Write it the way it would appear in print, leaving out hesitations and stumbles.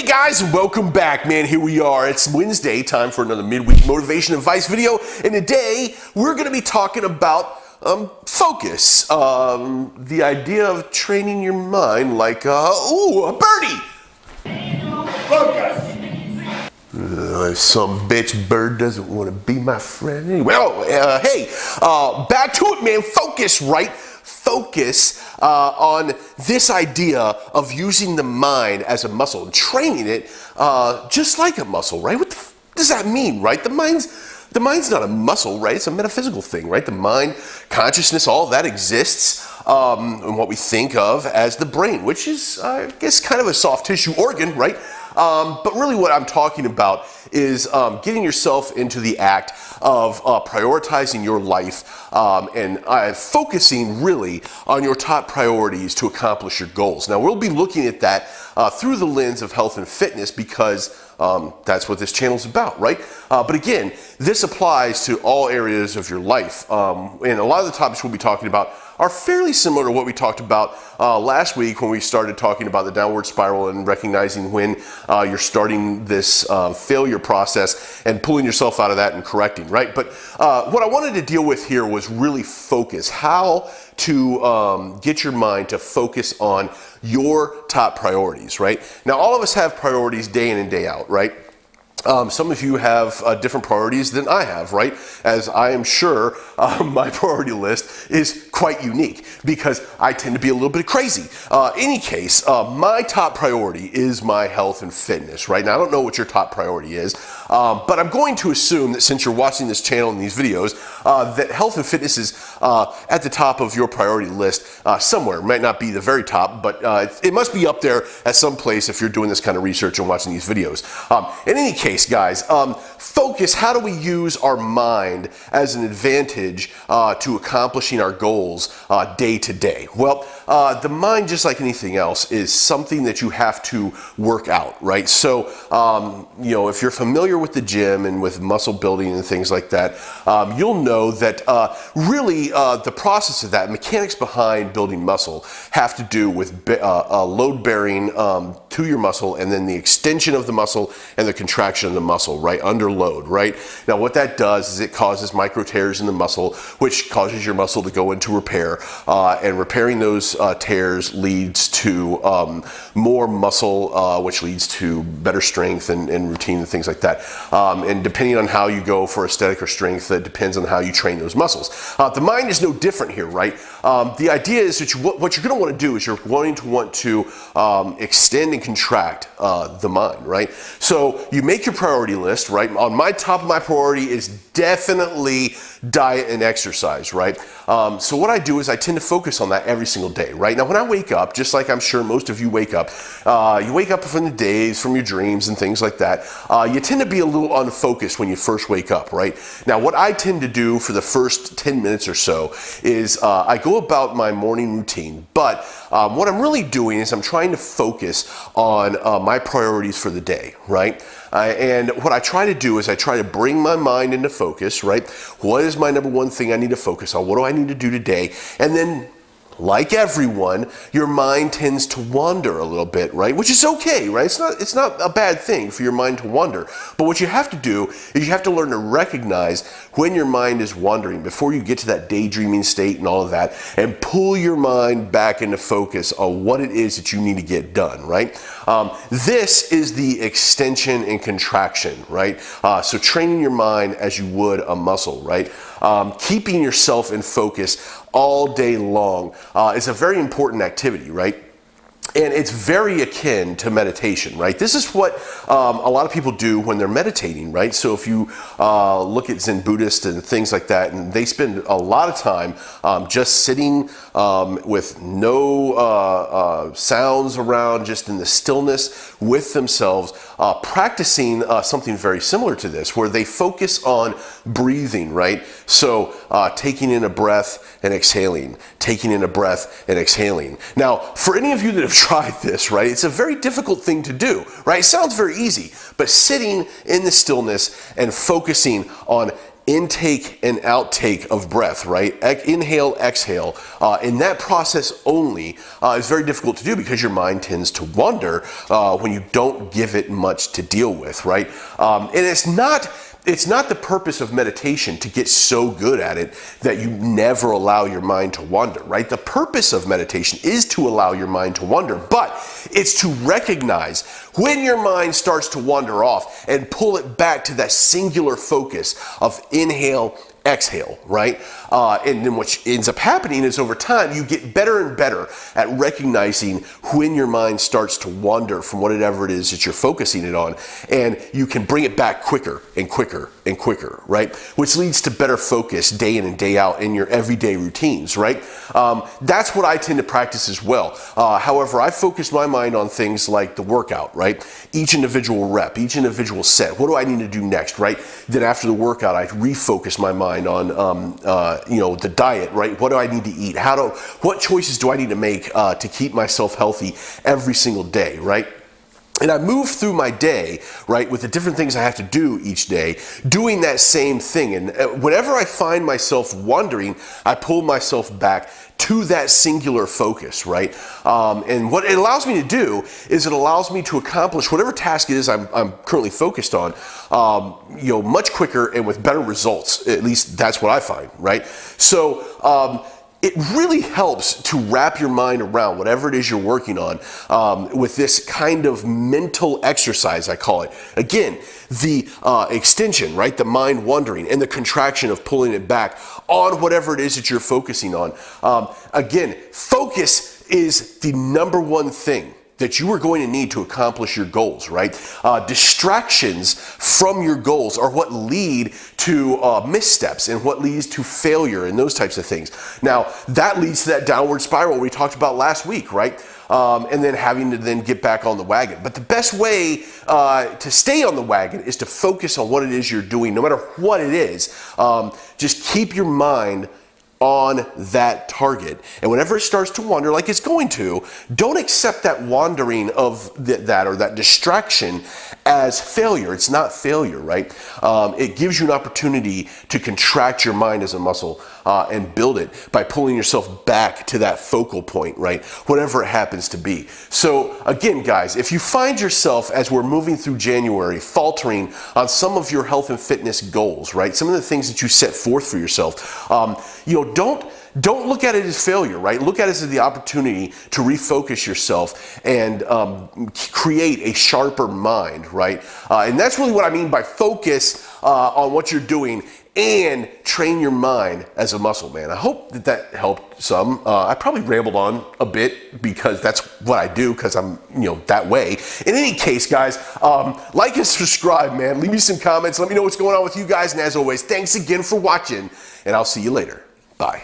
guys, and welcome back, man. Here we are. It's Wednesday, time for another midweek motivation advice video. And today, we're going to be talking about focus. The idea of training your mind like, a birdie. Focus. Some bitch bird doesn't want to be my friend anyway. Hey, back to it, man. Focus, right? Focus on this idea of using the mind as a muscle and training it just like a muscle, right? What does that mean, right? The mind's not a muscle, right? It's a metaphysical thing, right? The mind, consciousness, all of that exists in what we think of as the brain, which is, I guess, kind of a soft tissue organ, right? But really what I'm talking about is getting yourself into the act of prioritizing your life and focusing really on your top priorities to accomplish your goals. Now, we'll be looking at that through the lens of health and fitness because that's what this channel is about, right? But again, this applies to all areas of your life. And a lot of the topics we'll be talking about are fairly similar to what we talked about last week when we started talking about the downward spiral and recognizing when you're starting this failure process and pulling yourself out of that and correcting, right? But what I wanted to deal with here was really focus. How to get your mind to focus on your top priorities, right? Now, all of us have priorities day in and day out, right? Some of you have different priorities than I have, right? As I am sure my priority list is quite unique because I tend to be a little bit crazy. Any case, my top priority is my health and fitness, right? Now, I don't know what your top priority is, but I'm going to assume that since you're watching this channel and these videos, that health and fitness is at the top of your priority list somewhere. It might not be the very top, but it must be up there at some place if you're doing this kind of research and watching these videos. In any case, guys, focus. How do we use our mind as an advantage to accomplishing our goals day to day? Well, the mind, just like anything else, is something that you have to work out, right? So, if you're familiar with the gym and with muscle building and things like that, you'll know that really the process of that, mechanics behind building muscle, have to do with load bearing to your muscle and then the extension of the muscle and the contraction of the muscle, right, under load, right? Now, what that does is it causes micro tears in the muscle, which causes your muscle to go into repair, and repairing those tears leads to more muscle, which leads to better strength and routine and things like that. And depending on how you go for aesthetic or strength, it depends on how you train those muscles. The mind is no different here, right? The idea is that what you're going to want to do is you're going to want to extend and contract the mind, right? So you make your priority list, right? On my top of my priority is definitely diet and exercise, right? So what I do is I tend to focus on that every single day, right? Now, when I wake up, just like I'm sure most of you wake up from the days, from your dreams and things like that, you tend to be a little unfocused when you first wake up, right? Now, what I tend to do for the first 10 minutes or so is I go about my morning routine, but what I'm really doing is I'm trying to focus on my priorities for the day, right? And what I try to do is I try to bring my mind into focus, right? What is my number one thing I need to focus on? What do I need to do today? And then, like everyone, your mind tends to wander a little bit, right? Which is okay, right? It's not a bad thing for your mind to wander. But what you have to do is you have to learn to recognize when your mind is wandering before you get to that daydreaming state and all of that, and pull your mind back into focus on what it is that you need to get done, right? This is the extension and contraction, right? So training your mind as you would a muscle, right? Keeping yourself in focus all day long is a very important activity, right? And it's very akin to meditation, right? This is what a lot of people do when they're meditating, right? So if you look at Zen Buddhists and things like that, and they spend a lot of time just sitting with no sounds around, just in the stillness with themselves, practicing something very similar to this, where they focus on breathing, right? So taking in a breath and exhaling, taking in a breath and exhaling. Now, for any of you that have tried this, right, it's a very difficult thing to do, right? It sounds very easy, but sitting in the stillness and focusing on intake and outtake of breath, right? Inhale, exhale. And that process only is very difficult to do because your mind tends to wander when you don't give it much to deal with, right? And it's not the purpose of meditation to get so good at it that you never allow your mind to wander, right? The purpose of meditation is to allow your mind to wander, but it's to recognize when your mind starts to wander off and pull it back to that singular focus of inhale, exhale, right? And then what ends up happening is over time, you get better and better at recognizing when your mind starts to wander from whatever it is that you're focusing it on, and you can bring it back quicker and quicker and quicker, right? Which leads to better focus day in and day out in your everyday routines, right? That's what I tend to practice as well. However, I focus my mind on things like the workout, right? Each individual rep, each individual set. What do I need to do next, right? Then after the workout, I refocus my mind on the diet, right? What do I need to eat? What choices do I need to make to keep myself healthy every single day, right? And I move through my day, right, with the different things I have to do each day, doing that same thing. And whenever I find myself wandering, I pull myself back to that singular focus, right? And what it allows me to do is it allows me to accomplish whatever task it is I'm currently focused on, much quicker and with better results. At least that's what I find, right? So, it really helps to wrap your mind around whatever it is you're working on with this kind of mental exercise, I call it. Again, the extension, right? The mind wandering, and the contraction of pulling it back on whatever it is that you're focusing on. Again, focus is the number one thing that you are going to need to accomplish your goals, right? Distractions from your goals are what lead to missteps and what leads to failure and those types of things. Now, that leads to that downward spiral we talked about last week, right? And then having to then get back on the wagon. But the best way to stay on the wagon is to focus on what it is you're doing, no matter what it is. Just keep your mind on that target. And whenever it starts to wander like it's going to, don't accept that wandering of that or that distraction as failure. It's not failure, right? It gives you an opportunity to contract your mind as a muscle and build it by pulling yourself back to that focal point, right? Whatever it happens to be. So again, guys, if you find yourself as we're moving through January faltering on some of your health and fitness goals, right? Some of the things that you set forth for yourself, don't look at it as failure, right? Look at it as the opportunity to refocus yourself and create a sharper mind, right? And that's really what I mean by focus on what you're doing and train your mind as a muscle, man. I hope that helped some. I probably rambled on a bit because that's what I do because I'm, that way. In any case, guys, like and subscribe, man. Leave me some comments. Let me know what's going on with you guys. And as always, thanks again for watching, and I'll see you later. Bye.